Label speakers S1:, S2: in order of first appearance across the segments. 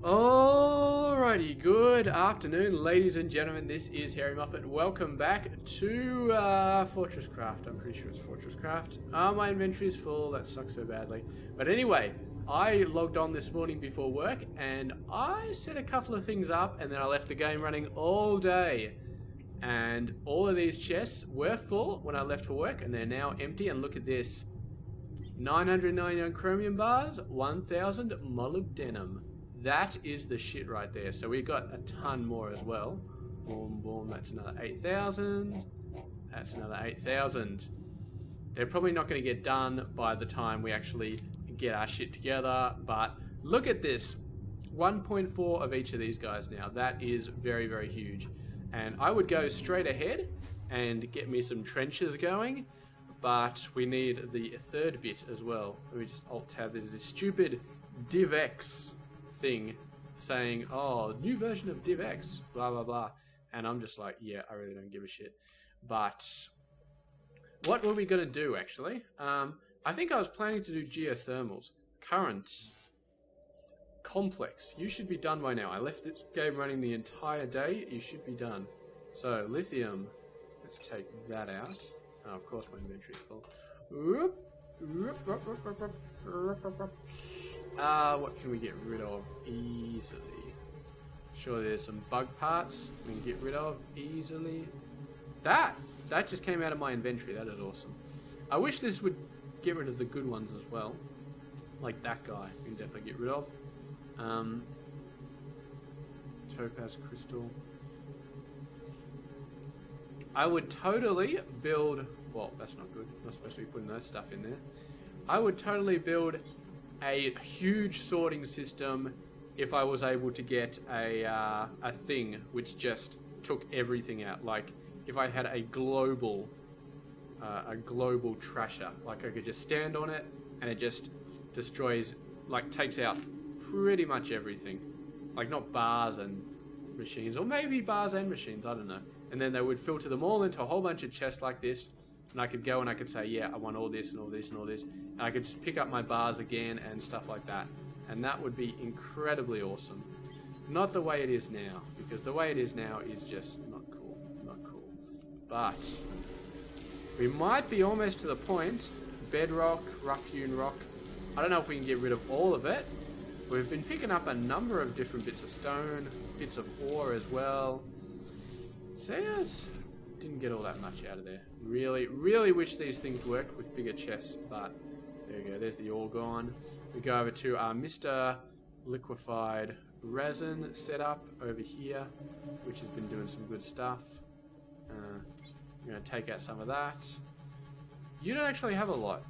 S1: Alrighty, good afternoon, ladies and gentlemen. This is Hairymuppet. Welcome back to Fortress Craft. I'm pretty sure it's Fortress Craft. My inventory is full. That sucks so badly. But anyway, I logged on this morning before work and I set a couple of things up, and then I left the game running all day. And all of these chests were full when I left for work, and they're now empty. And look at this: 999 chromium bars, 1000 molybdenum. That is the shit right there. So we got a ton more as well. Boom, boom. That's another 8,000. That's another 8,000. They're probably not going to get done by the time we actually get our shit together. But look at this. 1.4 of each of these guys now. That is very, very huge. And I would go straight ahead and get me some trenches going. But we need the third bit as well. Let me just alt-tab. There's this stupid DivX thing saying, oh, new version of DivX, blah blah blah, and I'm just like, yeah, I really don't give a shit. But what were we gonna do actually? I think I was planning to do geothermals. Current complex, you should be done by now. I left this game running the entire day. You should be done. So lithium, let's take that out. Oh, of course my inventory is full. What can we get rid of easily? Sure, there's some bug parts we can get rid of easily. That just came out of my inventory. That is awesome. I wish this would get rid of the good ones as well. Like that guy, we can definitely get rid of. Topaz crystal. I would totally build... Well, that's not good. I'm not supposed to be putting that stuff in there. I would totally build a huge sorting system if I was able to get a thing which just took everything out. Like if I had a global trasher, like I could just stand on it and it just destroys, like takes out pretty much everything. Like not bars and machines, or maybe bars and machines, I don't know. And then they would filter them all into a whole bunch of chests like this. And I could go and I could say, yeah, I want all this and all this and all this. And I could just pick up my bars again and stuff like that. And that would be incredibly awesome. Not the way it is now, because the way it is now is just not cool. Not cool. But we might be almost to the point. Bedrock, rough-hewn rock. I don't know if we can get rid of all of it. We've been picking up a number of different bits of stone, bits of ore as well. Says... Didn't get all that much out of there. Really wish these things worked with bigger chests, but there we go. There's the ore gone. We go over to our Mr. Liquefied Resin setup over here, which has been doing some good stuff. I'm going to take out some of that. You don't actually have a lot,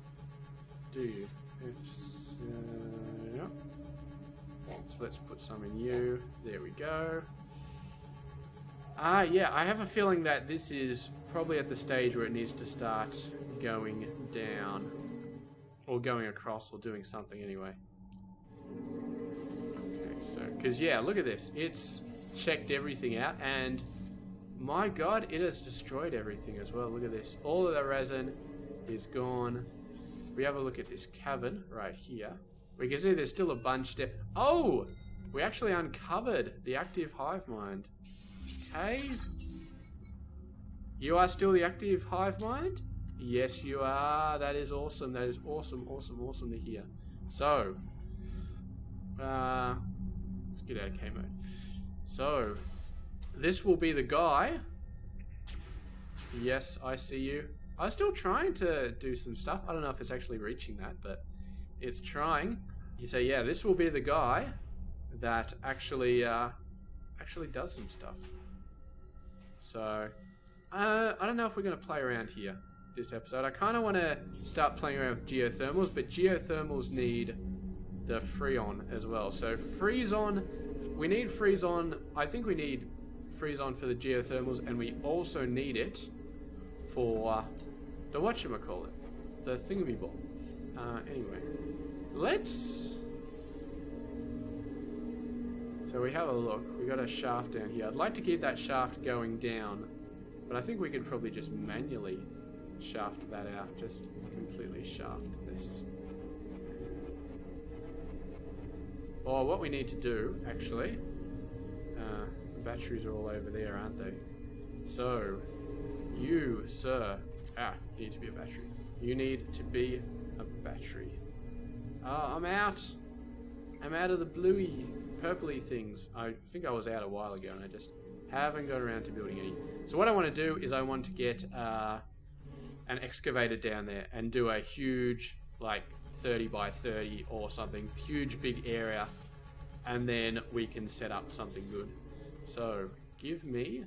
S1: do you? Yeah. So let's put some in you. There we go. Yeah, I have a feeling that this is probably at the stage where it needs to start going down. Or going across, or doing something anyway. Okay, so, because yeah, look at this. It's checked everything out, and my god, it has destroyed everything as well. Look at this. All of the resin is gone. We have a look at this cavern right here. We can see there's still a bunch there. Oh! We actually uncovered the active hive mind. Okay. You are still the active hive mind? Yes, you are. That is awesome. That is awesome, awesome, awesome to hear. So, let's get out of K mode. So, this will be the guy. Yes, I see you. I was still trying to do some stuff. I don't know if it's actually reaching that, but it's trying. You say, yeah, this will be the guy that actually does some stuff. So, I don't know if we're going to play around here this episode. I kind of want to start playing around with geothermals, but geothermals need the Freon as well. So Freezon, we need Freezon. I think we need Freezon for the geothermals, and we also need it for the whatchamacallit, the thingamyball. Anyway, let's... So we have a look. We got a shaft down here. I'd like to keep that shaft going down, but I think we could probably just manually shaft that out. Just completely shaft this. Or what we need to do, actually, the batteries are all over there, aren't they? So, you, sir, you need to be a battery. You need to be a battery. Oh, I'm out. I'm out of the bluey, purpley things. I think I was out a while ago and I just haven't got around to building any. So what I want to do is I want to get an excavator down there and do a huge, like 30 by 30 or something, huge big area, and then we can set up something good. So give me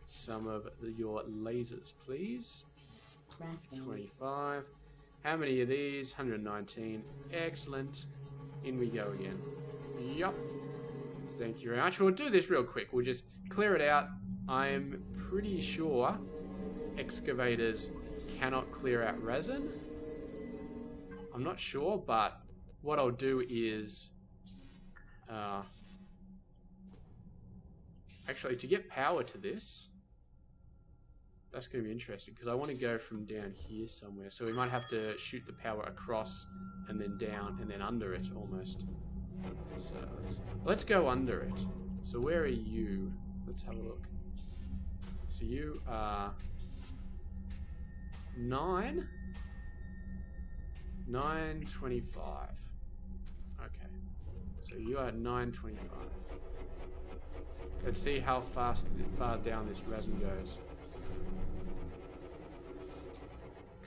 S1: some of your lasers, please.
S2: Crafting.
S1: 25. How many of these? 119. Excellent. In we go again. Yup. Thank you very much. We'll do this real quick. We'll just clear it out. I'm pretty sure excavators cannot clear out resin. I'm not sure, but what I'll do is... actually, to get power to this... That's going to be interesting, because I want to go from down here somewhere. So we might have to shoot the power across, and then down, and then under it, almost. So let's go under it. So where are you? Let's have a look. So you are... 925. Okay. So you are at 925. Let's see how far down this resin goes.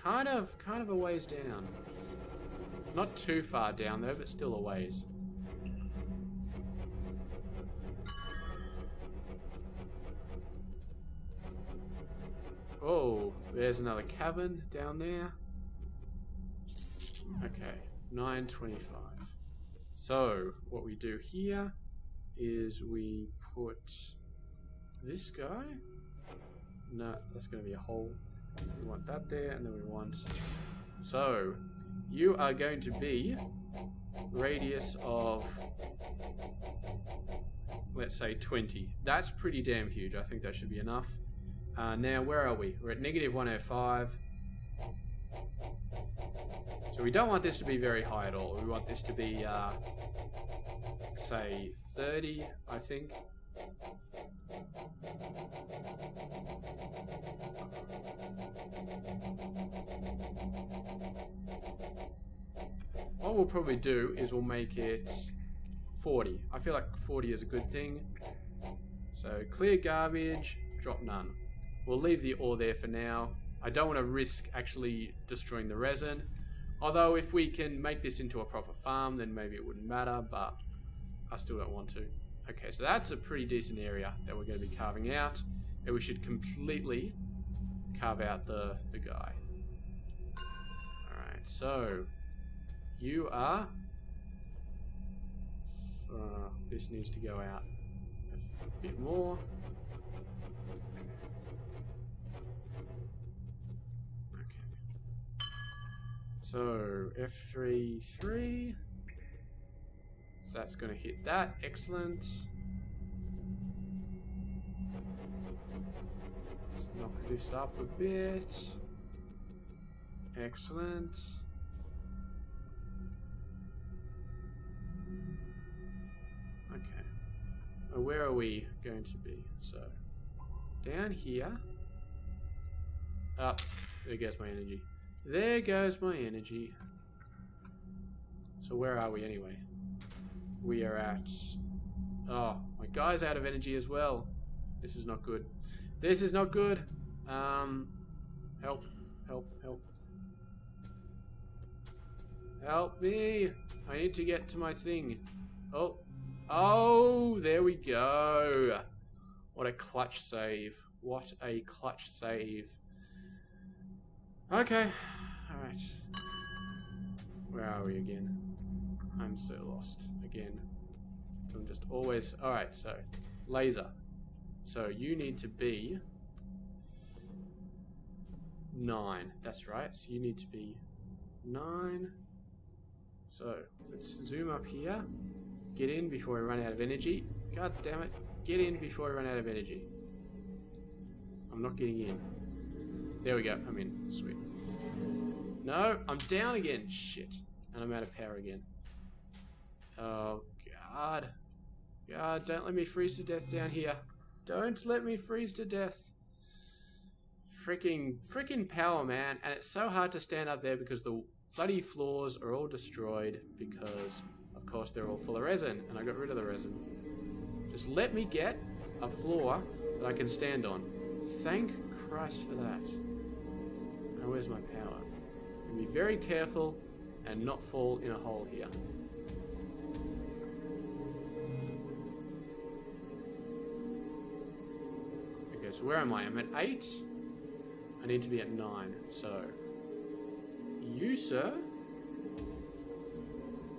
S1: Kind of a ways down. Not too far down though, but still a ways. Oh, there's another cavern down there. Okay, 925. So, what we do here is we put this guy. No, that's going to be a hole. We want that there, and then we want... So, you are going to be radius of, let's say, 20. That's pretty damn huge. I think that should be enough. Now, where are we? We're at negative 105. So we don't want this to be very high at all. We want this to be, say, 30, I think. What we'll probably do is we'll make it 40. I feel like 40 is a good thing. So clear garbage, drop none. We'll leave the ore there for now. I don't want to risk actually destroying the resin. Although if we can make this into a proper farm, then maybe it wouldn't matter, but I still don't want to. Okay, so that's a pretty decent area that we're going to be carving out. And we should completely carve out the guy. Alright, so you are... this needs to go out a bit more. So, F3. So that's going to hit that. Excellent. Let's knock this up a bit. Excellent. Okay. Now where are we going to be? So, down here. Up. There goes my energy. There goes my energy. So where are we anyway? We are at... Oh, my guy's out of energy as well. This is not good. This is not good. Help. Help. Help. Help me. I need to get to my thing. Oh. Oh, there we go. What a clutch save. What a clutch save. Okay. Alright. Where are we again? I'm so lost again. I'm just always... Alright, so laser. So you need to be 9. That's right. So you need to be 9. So let's zoom up here. Get in before we run out of energy. God damn it. Get in before we run out of energy. I'm not getting in. There we go. I'm in. Sweet. No, I'm down again. Shit. And I'm out of power again. Oh, God. God, don't let me freeze to death down here. Don't let me freeze to death. Freaking power, man. And it's so hard to stand up there because the bloody floors are all destroyed because, of course, they're all full of resin. And I got rid of the resin. Just let me get a floor that I can stand on. Thank Christ for that. Now, where's my power? Be very careful and not fall in a hole here. Okay, so where am I? I'm at 8. I need to be at 9. So, you, sir,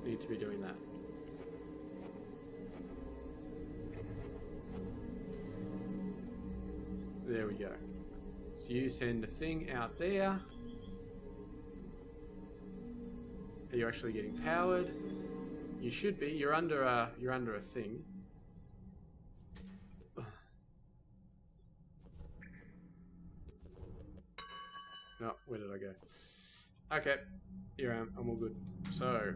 S1: need to be doing that. There we go. So you send a thing out there. Are you actually getting powered? You should be. You're under a thing. No, where did I go? Okay, here I am. I'm all good. So.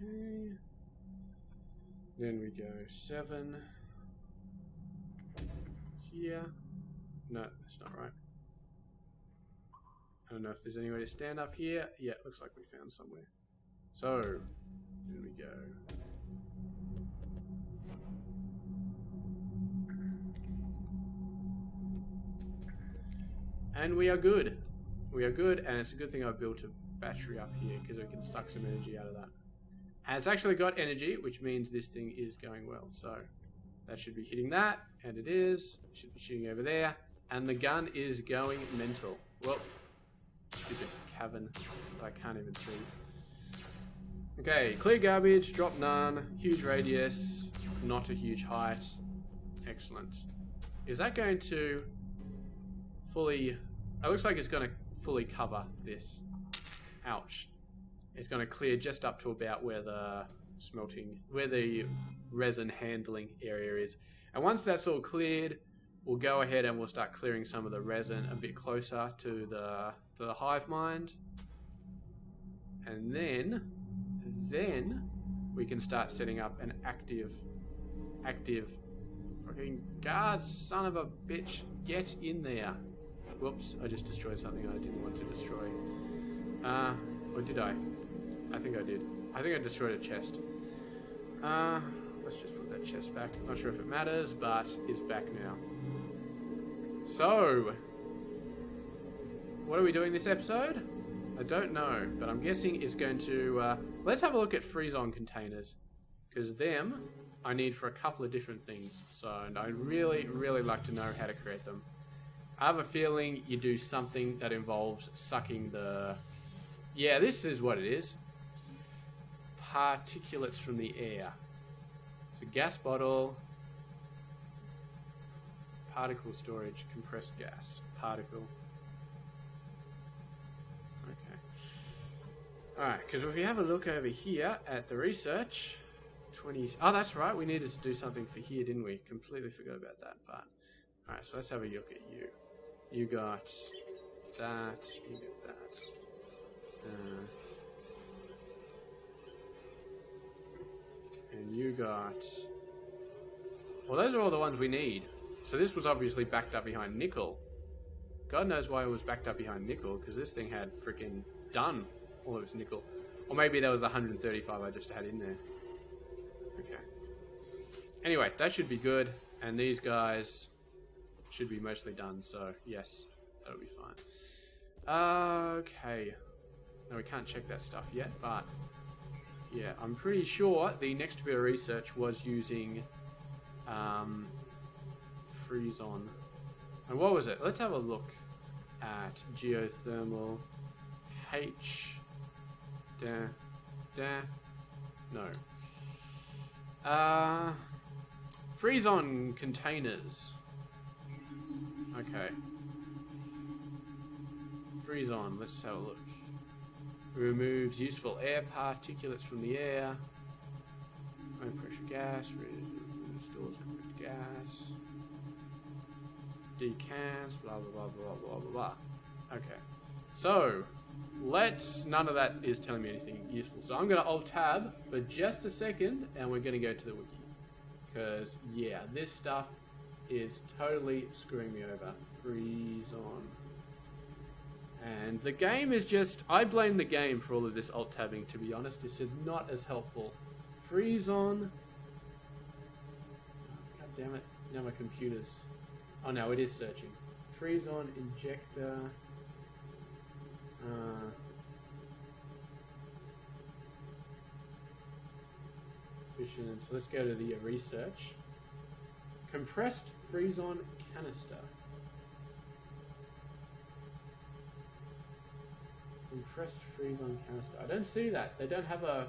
S1: Okay. Then we go 7. Here. No, that's not right. I don't know if there's any way to stand up here. Yeah, looks like we found somewhere. So, there we go. And we are good. We are good, and it's a good thing I built a battery up here because we can suck some energy out of that. And it's actually got energy, which means this thing is going well. So, that should be hitting that, and it is. It should be shooting over there, and the gun is going mental. Well, stupid cavern that I can't even see. Okay, clear garbage, drop none, huge radius, not a huge height. Excellent. Is that going to fully... It looks like it's going to fully cover this. Ouch. It's going to clear just up to about where the where the resin handling area is. And once that's all cleared, we'll go ahead and we'll start clearing some of the resin a bit closer to the hive mind. And then we can start setting up an active fucking guard, son of a bitch, get in there. Whoops, I just destroyed something I didn't want to destroy. Or did I? I think I did. I think I destroyed a chest. Let's just put that chest back. Not sure if it matters, but it's back now. So, what are we doing this episode? I don't know, but I'm guessing it's going to... let's have a look at Freezon containers, because them I need for a couple of different things, so I'd really, really like to know how to create them. I have a feeling you do something that involves sucking the... Yeah, this is what it is. Particulates from the air. So gas bottle, particle storage, compressed gas, particle. Okay. Alright, because if we have a look over here at the research, 20... Oh, that's right, we needed to do something for here, didn't we? Completely forgot about that part. Alright, so let's have a look at you. You got that, you got that. And you got... Well, those are all the ones we need. So this was obviously backed up behind nickel. God knows why it was backed up behind nickel, because this thing had freaking done all of its nickel. Or maybe that was the 135 I just had in there. Okay. Anyway, that should be good. And these guys should be mostly done, so yes, that'll be fine. Okay. No, we can't check that stuff yet, but yeah, I'm pretty sure the next bit of research was using Freezon. And what was it? Let's have a look at geothermal no. Freezon containers. Okay. Freezon, let's have a look. Removes useful air particulates from the air. Low pressure gas. Restores compressed gas. decants, blah, blah, blah, blah, blah, blah, blah. Okay. So, none of that is telling me anything useful. So I'm going to Alt-Tab for just a second, and we're going to go to the wiki. Because, yeah, this stuff is totally screwing me over. Freezon. And the game is just... I blame the game for all of this Alt-Tabbing, to be honest. It's just not as helpful. Freezon. God damn it. Now my computer's... Oh no, it is searching. Freezon injector... efficient. So let's go to the research. Compressed Freezon canister. Compressed Freezon canister. I don't see that. They don't have a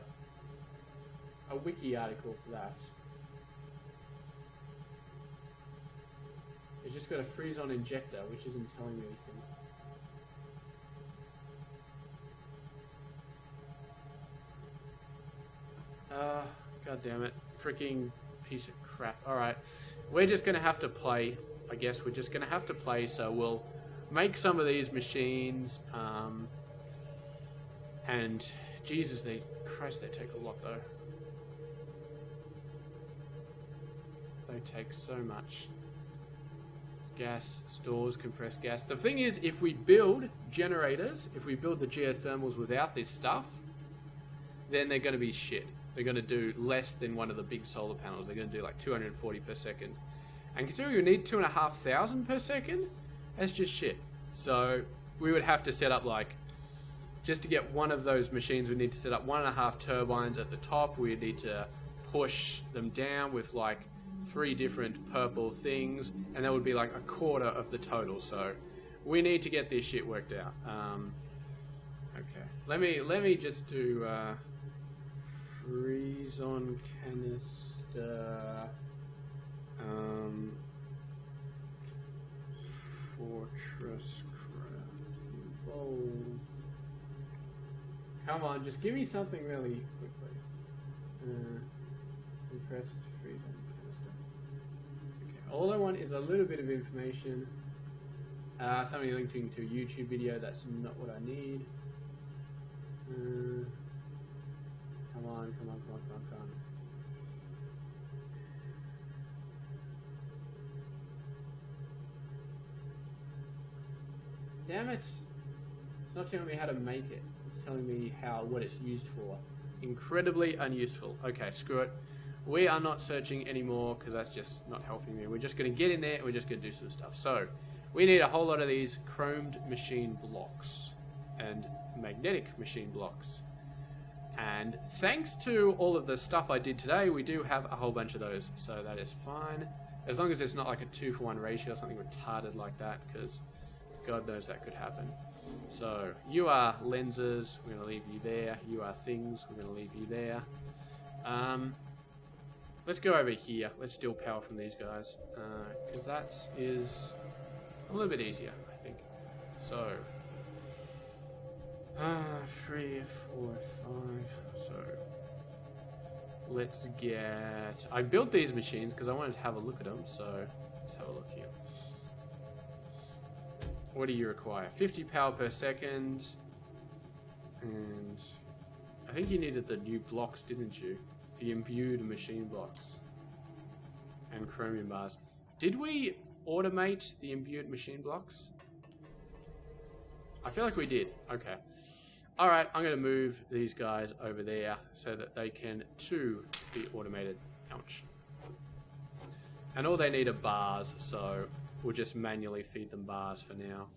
S1: wiki article for that. It's just got a Freezon injector, which isn't telling me anything. God damn it. Freaking piece of crap. Alright. We're just going to have to play. I guess we're just going to have to play, so we'll make some of these machines. And, Jesus, Christ, they take a lot, though. They take so much. Gas, stores, compressed gas. The thing is, if we build generators, if we build the geothermals without this stuff, then they're going to be shit. They're going to do less than one of the big solar panels. They're going to do like 240 per second. And considering we need 2,500 per second, that's just shit. So we would have to set up like, just to get one of those machines, we need to set up 1.5 turbines at the top. We need to push them down with like 3 different purple things, and that would be like a quarter of the total. So we need to get this shit worked out. Okay, let me just do Freezon canister, fortress crafting bowl. Come on, just give me something really quickly. Compressed Freezon canister. Okay, all I want is a little bit of information. Somebody linking to a YouTube video. That's not what I need. Come on. Damn it! It's not telling me how to make it. It's telling me what it's used for. Incredibly unuseful. Okay, screw it. We are not searching anymore because that's just not helping me. We're just going to get in there and we're just going to do some stuff. So, we need a whole lot of these chromed machine blocks and magnetic machine blocks. And thanks to all of the stuff I did today, we do have a whole bunch of those. So that is fine. As long as it's not like a 2-for-1 ratio or something retarded like that, because God knows that could happen. So, you are lenses, we're going to leave you there. You are things, we're going to leave you there. Let's go over here. Let's steal power from these guys. Because that is a little bit easier, I think. So, 3, 4, 5. So, let's get... I built these machines because I wanted to have a look at them. So, let's have a look here. What do you require? 50 power per second. And I think you needed the new blocks, didn't you? The imbued machine blocks. And chromium bars. Did we automate the imbued machine blocks? I feel like we did. Okay. Alright, I'm going to move these guys over there so that they can too be automated. Ouch. And all they need are bars, so we'll just manually feed them bars for now.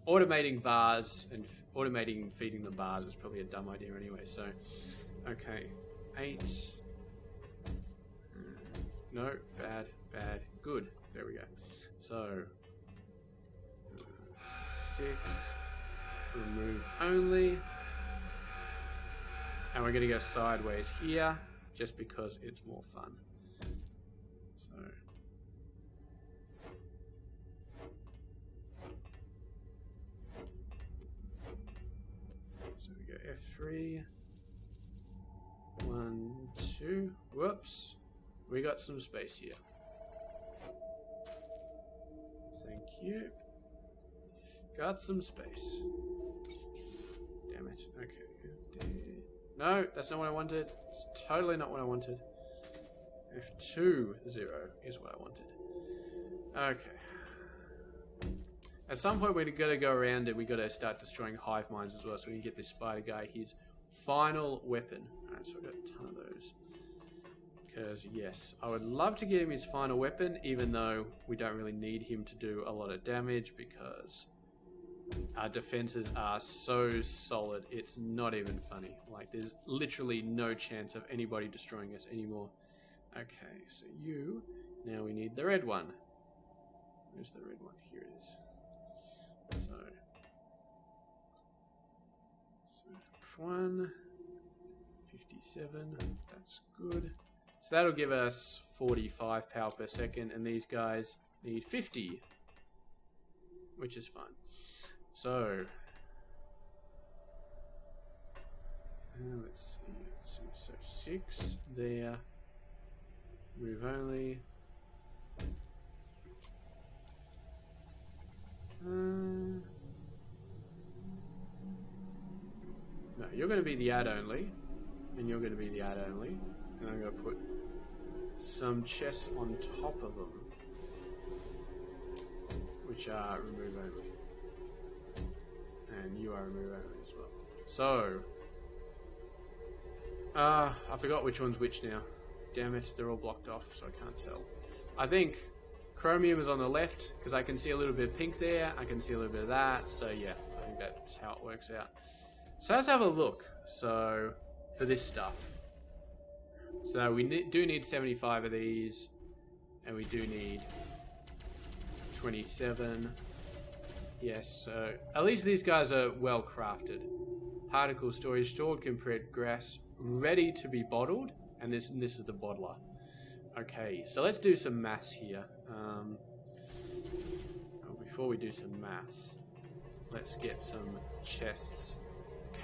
S1: Automating bars and automating feeding them bars is probably a dumb idea anyway, so... Okay. 8. No, bad, good. There we go. So... 6. Remove only. And we're going to go sideways here, just because it's more fun. So we go F3. 1, 2. Whoops. We got some space here. Thank you. Got some space. Damn it. Okay. No, that's not what I wanted. It's totally not what I wanted. F2, 0 is what I wanted. Okay. At some point we're going to go around and we've got to start destroying hive minds as well, so we can get this spider guy his final weapon. Alright, so I've got a ton of those. Because, yes, I would love to give him his final weapon, even though we don't really need him to do a lot of damage, because our defenses are so solid, it's not even funny. Like, there's literally no chance of anybody destroying us anymore. Okay, so you, now we need the red one. Where's the red one? Here it is. So F1, 57, that's good. So that'll give us 45 power per second, and these guys need 50, which is fine. So, let's see, so 6 there, move only. No, you're going to be the add only, and you're going to be the add only, and I'm going to put some chests on top of them, which are remove only, and you are remove only as well. So, I forgot which one's which now. Damn it, they're all blocked off, so I can't tell. I think chromium is on the left, because I can see a little bit of pink there, I can see a little bit of that, so yeah, I think that's how it works out. So let's have a look, so, for this stuff. So we do need 75 of these, and we do need 27. Yes, so at least these guys are well crafted. Particle storage, stored compressed grass, ready to be bottled, and this is the bottler. Okay, so let's do some maths here. Before we do some maths, let's get some chests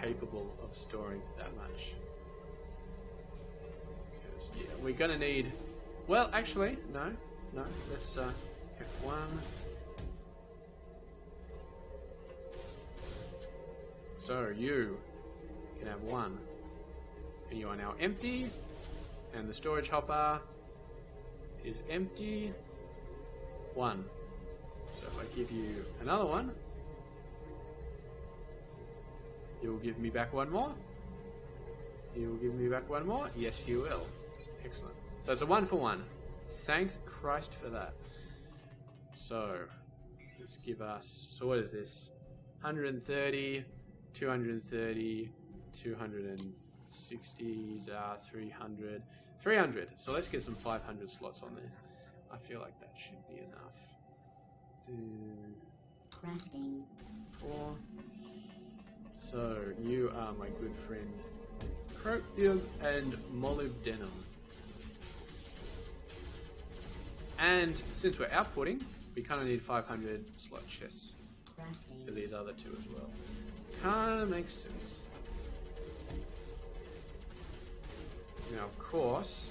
S1: capable of storing that much. Because, yeah, we're gonna need... Well, actually, no. Let's F1. So, you can have 1. And you are now empty. And the storage hopper is empty. 1. So if I give you another one, you will give me back 1 more. You will give me back 1 more. Yes, you will. Excellent. So it's a 1 for 1. Thank Christ for that. So let's give us. So what is this? 130, 230, 260, 300. 300. So let's get some 500 slots on there. I feel like that should be enough.
S2: Crafting.
S1: 4. So you are my good friend Cropium and molybdenum. And since we're outputting, we kind of need 500 slot chests for these other 2 as well. Kind of makes sense. Now, of course,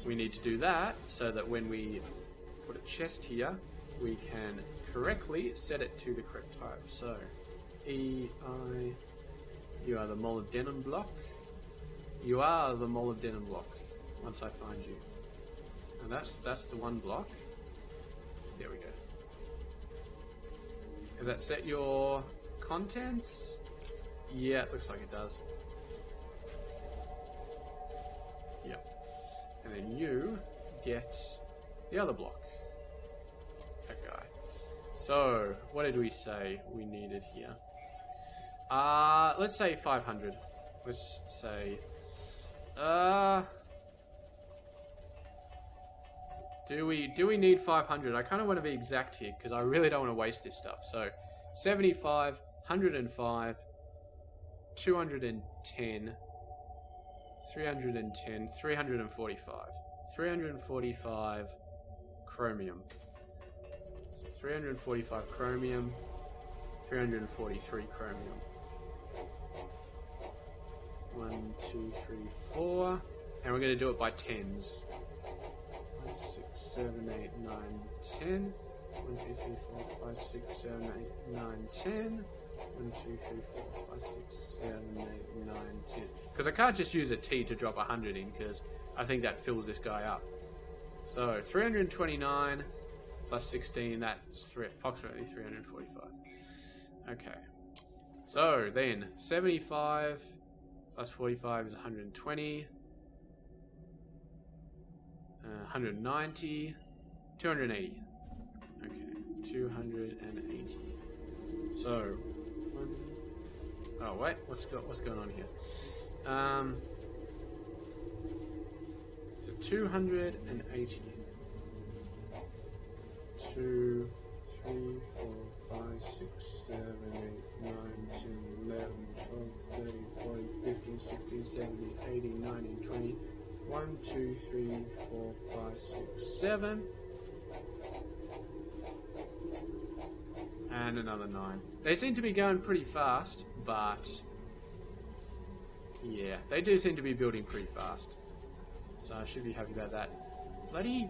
S1: we need to do that so that when we put a chest here, we can correctly set it to the correct type. So, you are the molybdenum block. You are the molybdenum block once I find you. And that's the 1 block. There we go. Does that set your contents? Yeah, it looks like it does. Yep. And then you get the other block. That guy. So, what did we say we needed here? Let's say 500. Let's say... Do we need 500? I kind of want to be exact here, because I really don't want to waste this stuff. So, 75, 105... 210, 310, 345. 345 chromium. So 345 chromium, 343 chromium. 1, 2, 3, 4. And we're going to do it by tens. 1, 6, 7, 8, 9, 10. 1, 2, 3, 4, 5, 6, 7, 8, 9, 10. 1, 2, 3, 4, 5, 6, 7, 8, 9, 10. Because I can't just use a T to drop 100 in, because I think that fills this guy up. So 329 plus 16, that's approximately 345. Okay. So then 75 plus 45 is 120. 190. 280. Okay, 280. So, oh wait, what's going on here? So 280. 2, 3, 4, 5, 6, 7, 8, 9, 10, 11, 12, 13, 14, 15, 16, 17, 18, 19, 20. 1, 2, 3, 4, 5, 6, 7. And another 9. They seem to be going pretty fast, but yeah, they do seem to be building pretty fast. So I should be happy about that. Bloody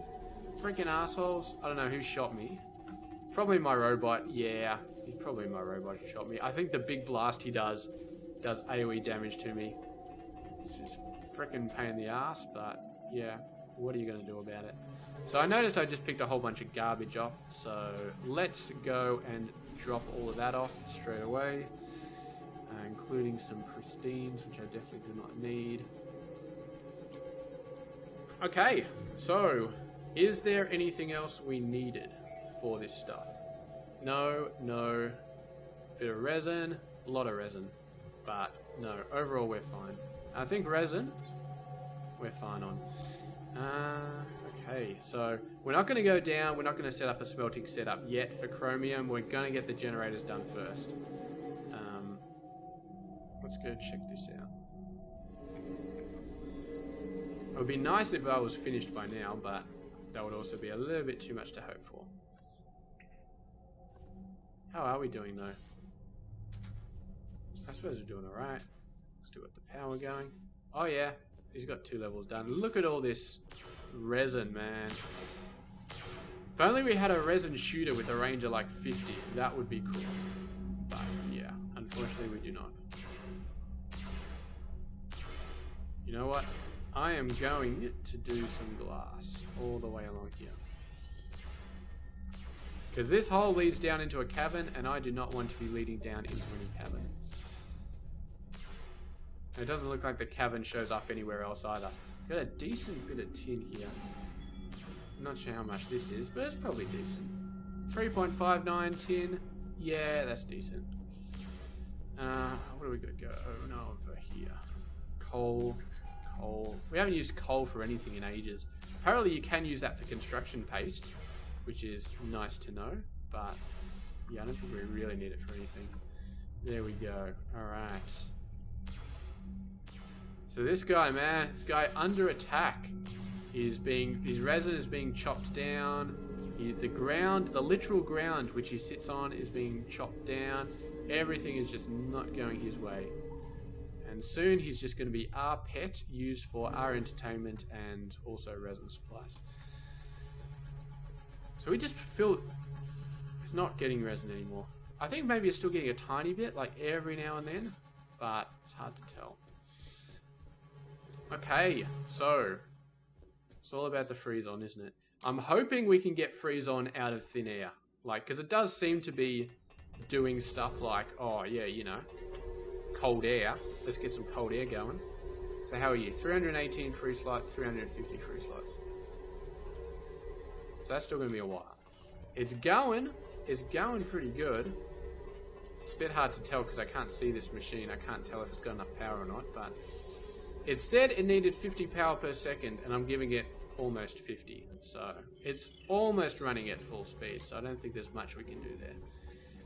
S1: freaking assholes. I don't know who shot me. Probably my robot. Yeah, he's probably my robot who shot me. I think the big blast he does AoE damage to me. It's just freaking pain in the ass, but yeah, what are you going to do about it? So I noticed I just picked a whole bunch of garbage off, so let's go and drop all of that off straight away, including some pristines, which I definitely do not need. Okay, so is there anything else we needed for this stuff? No. Bit of resin, a lot of resin, but no, overall we're fine. I think resin, we're fine on. Okay, so we're not going to go down, we're not going to set up a smelting setup yet for chromium, we're going to get the generators done first. Let's go check this out. It would be nice if I was finished by now, but that would also be a little bit too much to hope for. How are we doing though? I suppose we're doing alright. Still got the power going. Oh yeah, he's got 2 levels done. Look at all this resin, man. If only we had a resin shooter with a range of like 50, that would be cool. But yeah, unfortunately we do not. You know what? I am going to do some glass all the way along here. Because this hole leads down into a cavern, and I do not want to be leading down into any cavern. It doesn't look like the cavern shows up anywhere else either. Got a decent bit of tin here. Not sure how much this is, but it's probably decent. 3.59 tin. Yeah, that's decent. What do we got to go? Oh, no, over here. Coal. We haven't used coal for anything in ages. Apparently you can use that for construction paste, which is nice to know, but yeah, I don't think we really need it for anything. There we go. Alright. So this guy, man, this guy under attack. His resin is being chopped down. The literal ground which he sits on is being chopped down. Everything is just not going his way. And soon he's just going to be our pet, used for our entertainment and also resin supplies. So we just feel it's not getting resin anymore. I think maybe it's still getting a tiny bit, like every now and then, but it's hard to tell. Okay, so it's all about the Freezon, isn't it? I'm hoping we can get Freezon out of thin air, like, because it does seem to be doing stuff like, oh yeah, you know, cold air. Let's get some cold air going. So how are you? 318 free slots, 350 free slots. So that's still going to be a while. It's going pretty good. It's a bit hard to tell because I can't see this machine. I can't tell if it's got enough power or not, but it said it needed 50 power per second, and I'm giving it almost 50. So it's almost running at full speed, so I don't think there's much we can do there.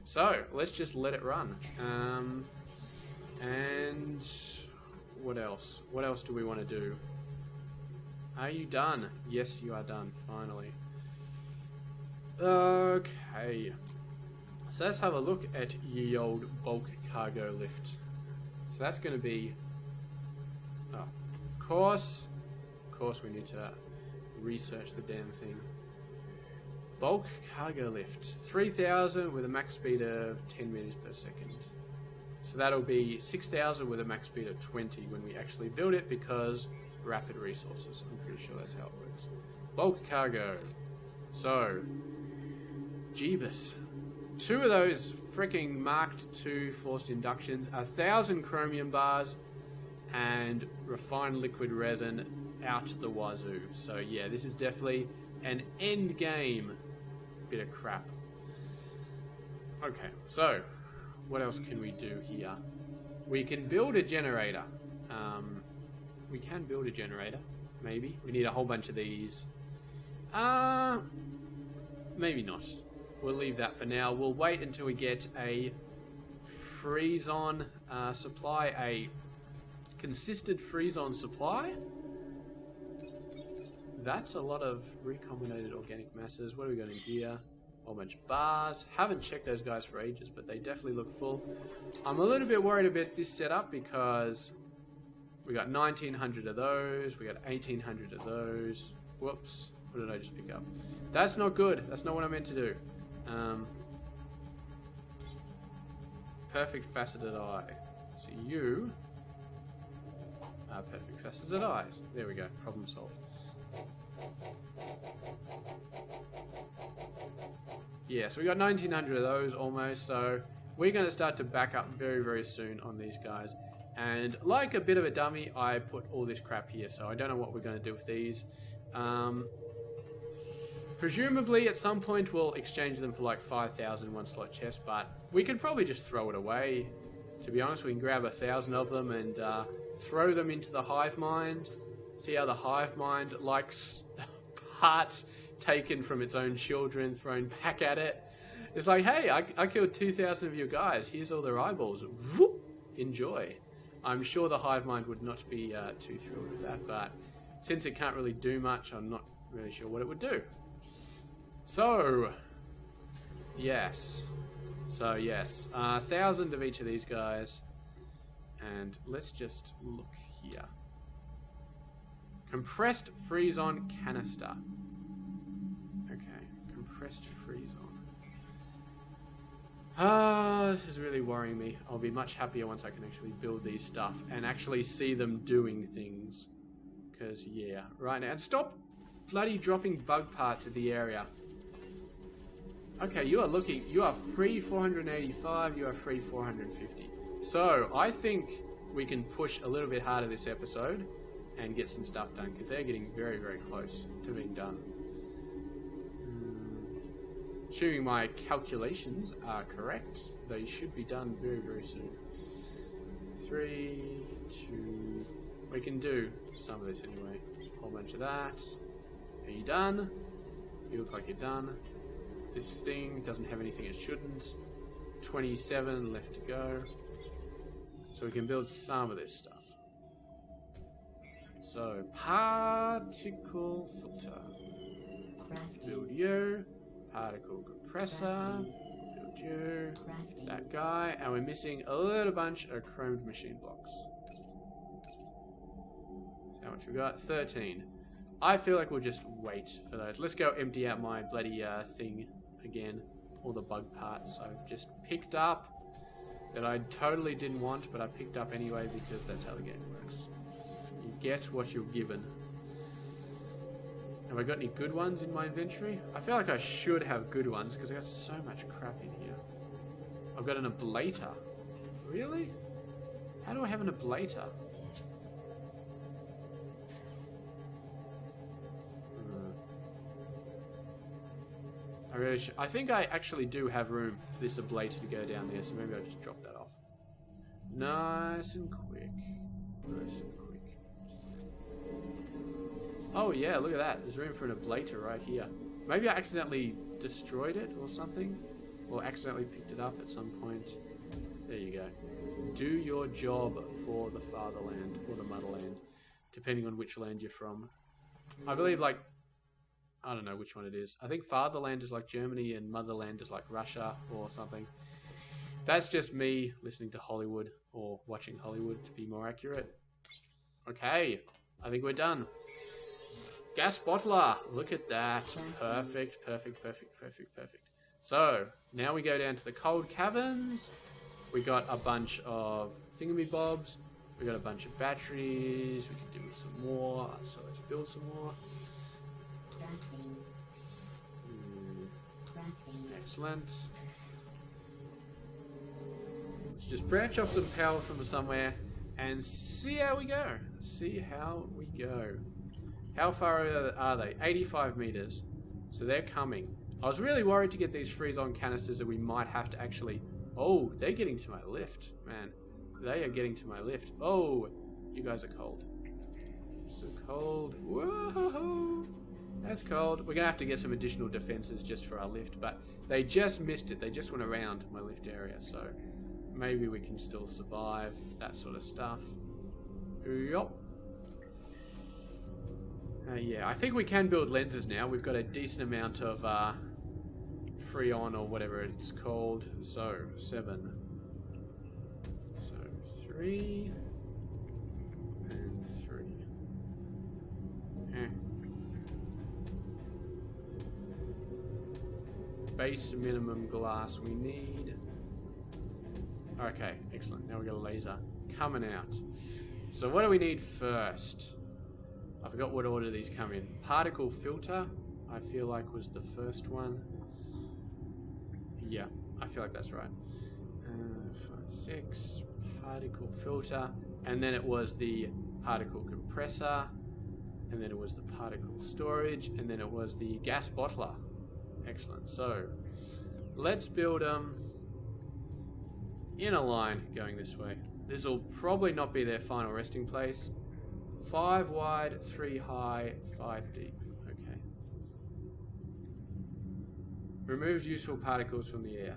S1: So let's just let it run. And what else? What else do we want to do? Are you done? Yes, you are done, finally. Okay. So let's have a look at ye old bulk cargo lift. So that's going to be... Oh, of course we need to research the damn thing. Bulk cargo lift. 3,000 with a max speed of 10 meters per second. So that'll be 6,000 with a max speed of 20 when we actually build it, because rapid resources. I'm pretty sure that's how it works. Bulk cargo. So, Jeebus. 2 of those freaking Mark II forced inductions, 1,000 chromium bars, and refined liquid resin out the wazoo. So yeah, this is definitely an end game bit of crap. Okay, so what else can we do here? We can build a generator. We can build a generator, maybe. We need a whole bunch of these. Maybe not. We'll leave that for now. We'll wait until we get a Freezon supply, a consistent Freezon supply. That's a lot of recombinated organic masses. What do we got in here? A whole bunch of bars. Haven't checked those guys for ages, but they definitely look full. I'm a little bit worried about this setup because we got 1,900 of those. We got 1,800 of those. Whoops. What did I just pick up? That's not good. That's not what I meant to do. Perfect faceted eye. So you are perfect faceted eyes. There we go. Problem solved. Yeah, so we got 1,900 of those almost, so we're going to start to back up very, very soon on these guys. And like a bit of a dummy, I put all this crap here, so I don't know what we're going to do with these. Presumably, at some point, we'll exchange them for like 5,000 one-slot chests, but we could probably just throw it away. To be honest, we can grab 1,000 of them and throw them into the hive mind. See how the hive mind likes parts taken from its own children thrown back at it. It's like, hey, I killed 2,000 of your guys. Here's all their eyeballs. Whoop, enjoy. I'm sure the hive mind would not be too thrilled with that, but since it can't really do much, I'm not really sure what it would do. So, yes. 1,000 of each of these guys. And let's just look here. Compressed Freezon canister. Okay, compressed Freezon. This is really worrying me. I'll be much happier once I can actually build these stuff and actually see them doing things. Because, yeah, right now. And stop bloody dropping bug parts at the area. Okay, you are free 485, you are free 450. So, I think we can push a little bit harder this episode and get some stuff done, because they're getting very, very close to being done. Assuming my calculations are correct, they should be done very, very soon. 3, 2... We can do some of this anyway. A whole bunch of that. Are you done? You look like you're done. This thing doesn't have anything it shouldn't. 27 left to go. So we can build some of this stuff. So, particle filter. Build you. Particle compressor. Build you. That guy. And we're missing a little bunch of chromed machine blocks. So how much we got? 13. I feel like we'll just wait for those. Let's go empty out my bloody thing again. All the bug parts I've just picked up that I totally didn't want, but I picked up anyway because that's how the game works. You get what you're given. Have I got any good ones in my inventory? I feel like I should have good ones because I got so much crap in here. I've got an ablator. Really? How do I have an ablator? I think I actually do have room for this ablator to go down there, so maybe I'll just drop that off. Nice and quick. Nice and quick. Oh yeah, look at that. There's room for an ablator right here. Maybe I accidentally destroyed it or something. Or accidentally picked it up at some point. There you go. Do your job for the fatherland, or the motherland, depending on which land you're from. I believe, like, I don't know which one it is. I think fatherland is like Germany and motherland is like Russia or something. That's just me listening to Hollywood, or watching Hollywood to be more accurate. Okay, I think we're done. gas bottler. Look at that. Perfect, perfect, perfect, perfect, perfect. So, now we go down to the cold caverns. We got a bunch of thingamybobs. We got a bunch of batteries. We can do with some more. So let's build some more. Excellent. Let's just branch off some power from somewhere and see how we go. See how we go. How far are they? 85 meters. So they're coming. I was really worried to get these Freezon canisters that we might have to actually... Oh, they're getting to my lift, man. They are getting to my lift. Oh, you guys are cold. So cold. Whoa, that's cold. We're going to have to get some additional defenses just for our lift, but they just missed it. They just went around my lift area, so maybe we can still survive, that sort of stuff. Yup. Yeah, I think we can build lenses now. We've got a decent amount of Freon or whatever it's called. So 7. So 3 and 3. Base minimum glass we need. Okay, excellent. Now we got a laser coming out. So what do we need first? I forgot what order these come in. Particle filter, I feel like was the first one. Yeah, I feel like that's right. 5, 6, particle filter, and then it was the particle compressor, and then it was the particle storage, and then it was the gas bottler. Excellent. So let's build them in a line going this way. This will probably not be their final resting place. 5 wide, 3 high, 5 deep. Okay. Removes useful particles from the air.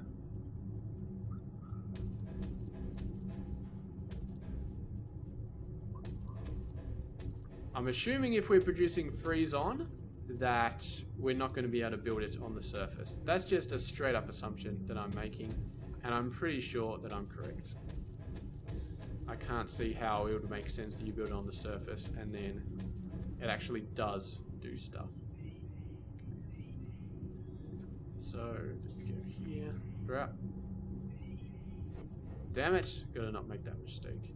S1: I'm assuming if we're producing Freezon, that we're not going to be able to build it on the surface. That's just a straight up assumption that I'm making, and I'm pretty sure that I'm correct. I can't see how it would make sense that you build it on the surface and then it actually does do stuff. So, we go here. Right. Damn it! Gotta not make that mistake.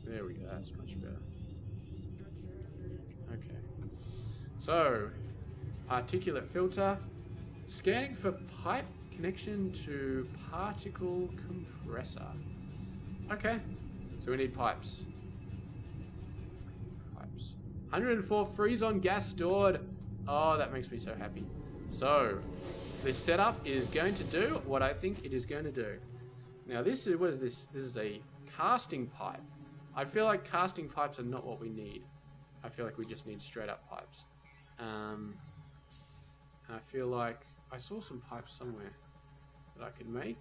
S1: There we go, that's much better. Okay. So, particulate filter. Scanning for pipe connection to particle compressor. Okay. So we need pipes. Pipes. 104 Freezon gas stored. Oh, that makes me so happy. So, this setup is going to do what I think it is going to do. Now this is, what is this? This is a casting pipe. I feel like casting pipes are not what we need. I feel like we just need straight up pipes. I feel like I saw some pipes somewhere that I could make.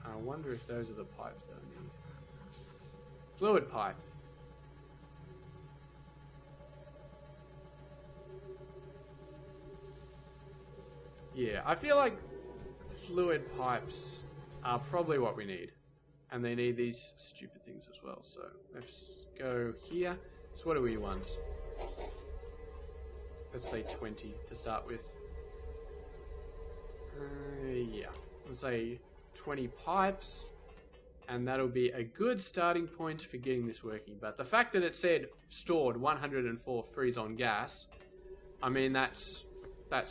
S1: I wonder if those are the pipes that I need. Fluid pipe. Yeah, I feel like fluid pipes are probably what we need. And they need these stupid things as well. So let's go here. So what do we want? Let's say 20 to start with. Yeah, let's say 20 pipes. And that'll be a good starting point for getting this working. But the fact that it said stored 104 Freezon gas, I mean, that's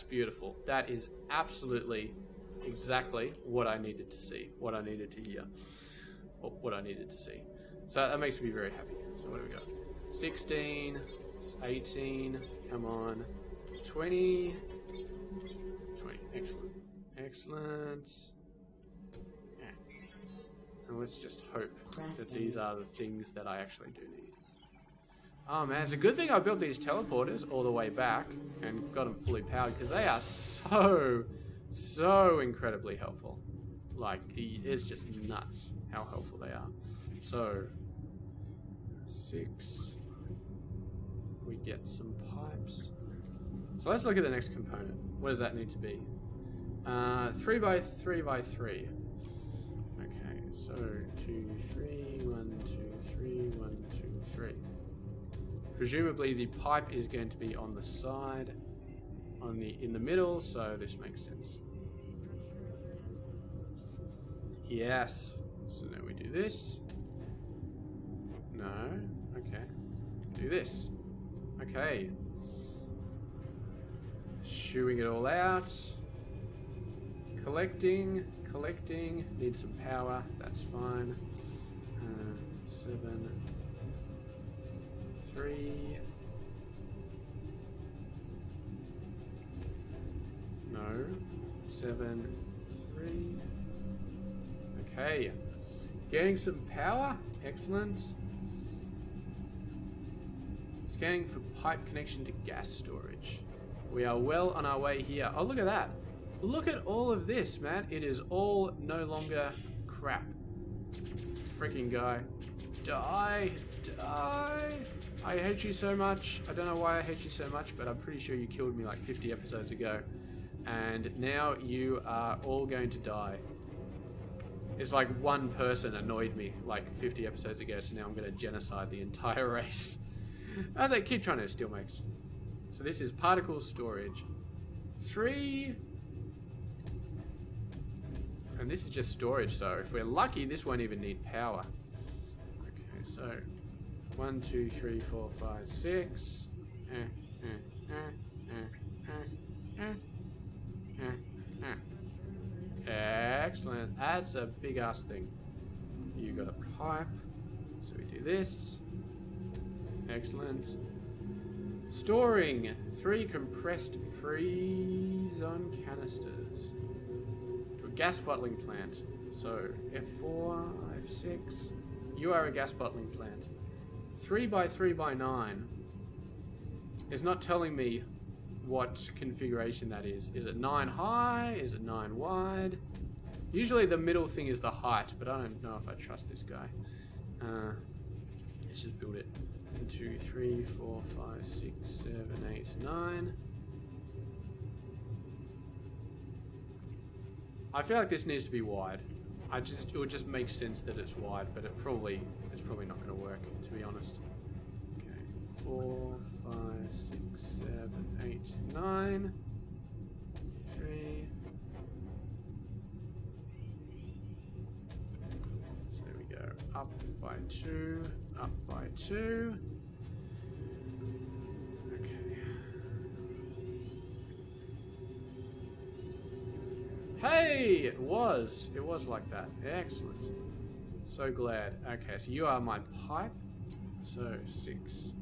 S1: beautiful. That is absolutely exactly what I needed to see, what I needed to hear, or what I needed to see. So that makes me very happy. So what do we got? 16, 18, come on, 20, 20, excellent, excellent. Yeah. And let's just hope that these are the things that I actually do need. Oh man, it's a good thing I built these teleporters all the way back and got them fully powered, because they are so incredibly helpful. Like, it's just nuts how helpful they are. So, 6, we get some pipes. So let's look at the next component. What does that need to be? 3 by 3 by 3. Okay, so 2, 3, 1, 2, Presumably the pipe is going to be on the side, in the middle, so this makes sense. Yes. So now we do this. No. Okay. Do this. Okay. Shooing it all out. Collecting. Need some power. That's fine. 7, 3. No. 7, 3. Okay. Getting some power. Excellent. Scanning for pipe connection to gas storage. We are well on our way here. Oh, look at that. Look at all of this, man. It is all no longer crap. Freaking guy. Die. I hate you so much. I don't know why I hate you so much, but I'm pretty sure you killed me like 50 episodes ago. And now you are all going to die. It's like one person annoyed me like 50 episodes ago, so now I'm going to genocide the entire race. Oh, they keep trying to steal my... So this is particle storage. 3. And this is just storage, so if we're lucky, this won't even need power. Okay, so 1, 2, 3, 4, 5, 6. Excellent. That's a big ass thing. You got a pipe. So we do this. Excellent. Storing 3 compressed Freezon canisters to a gas bottling plant. So F4, F6. You are a gas bottling plant. 3 by 3 by 9 is not telling me what configuration that is. Is it 9 high? Is it 9 wide? Usually the middle thing is the height, but I don't know if I trust this guy. Let's just build it. 1, 2, 3, 4, 5, 6, 7, 8, 9. I feel like this needs to be wide. It would just make sense that it's wide, but it's probably not going to work, to be honest. Okay, 4, 5, 6, 7, 8, 9. 3. So there we go. Up by 2. Up by 2. Okay. Hey! It was like that. Excellent. So glad. Okay, so you are my pipe. So 6.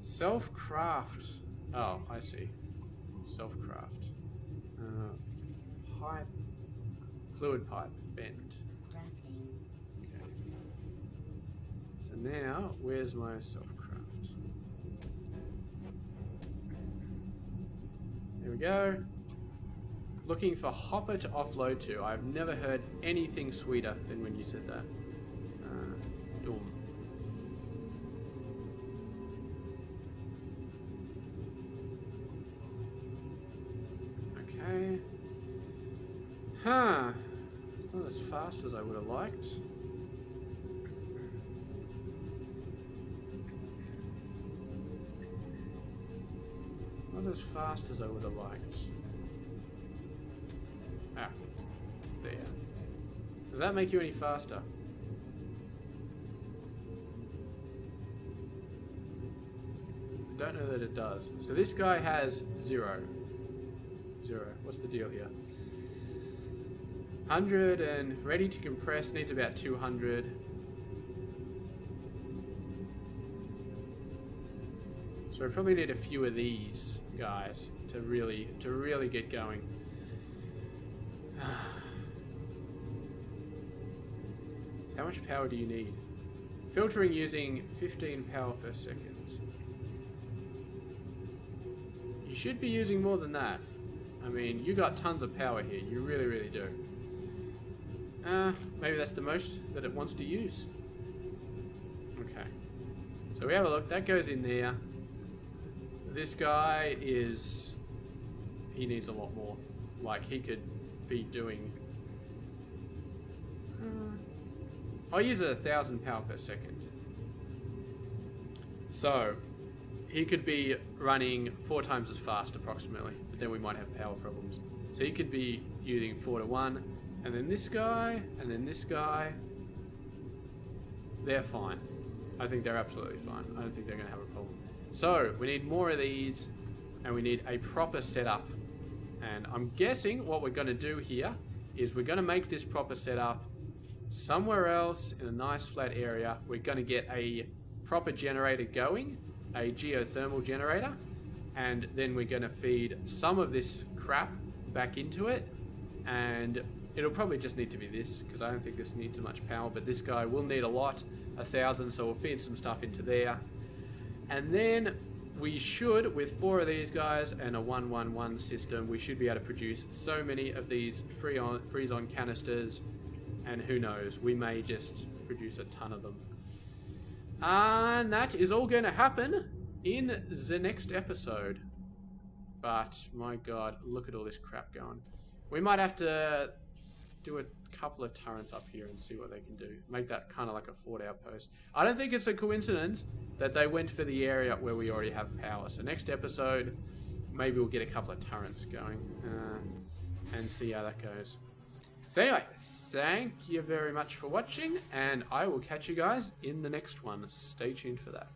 S1: Self-craft. Oh, I see. Self-craft. Pipe. Fluid pipe. Bend. Okay. So now, where's my self-craft? There we go. Looking for hopper to offload to. I've never heard anything sweeter than when you said that. Doom. Okay. Huh. Not as fast as I would have liked. Not as fast as I would have liked. Ah. There. Does that make you any faster? I don't know that it does. So this guy has 0. 0. What's the deal here? 100 and ready to compress needs about 200. So I probably need a few of these guys to really get going. How much power do you need? Filtering using 15 power per second. You should be using more than that. I mean, you got tons of power here. You really, really do. Maybe that's the most that it wants to use. Okay. So we have a look. That goes in there. This guy is... He needs a lot more. Like, he could be doing... I'll use it 1,000 power per second. So, he could be running 4 times as fast approximately, but then we might have power problems. So he could be using 4 to 1, and then this guy, and then this guy. They're fine. I think they're absolutely fine. I don't think they're going to have a problem. So, we need more of these, and we need a proper setup. And I'm guessing what we're going to do here is we're going to make this proper setup somewhere else in a nice flat area. We're going to get a proper generator going, a geothermal generator, and then we're going to feed some of this crap back into it, and it'll probably just need to be this, because I don't think this needs much power, but this guy will need a lot, 1,000, so we'll feed some stuff into there. And then we should, with 4 of these guys and a 1-1-1 system, we should be able to produce so many of these Freezon canisters, and who knows, we may just produce a ton of them. And that is all going to happen in the next episode. But, my god, look at all this crap going. We might have to do a couple of turrets up here and see what they can do. Make that kind of like a fort outpost. I don't think it's a coincidence that they went for the area where we already have power. So next episode, maybe we'll get a couple of turrets going and see how that goes. So anyway, thank you very much for watching, and I will catch you guys in the next one. Stay tuned for that.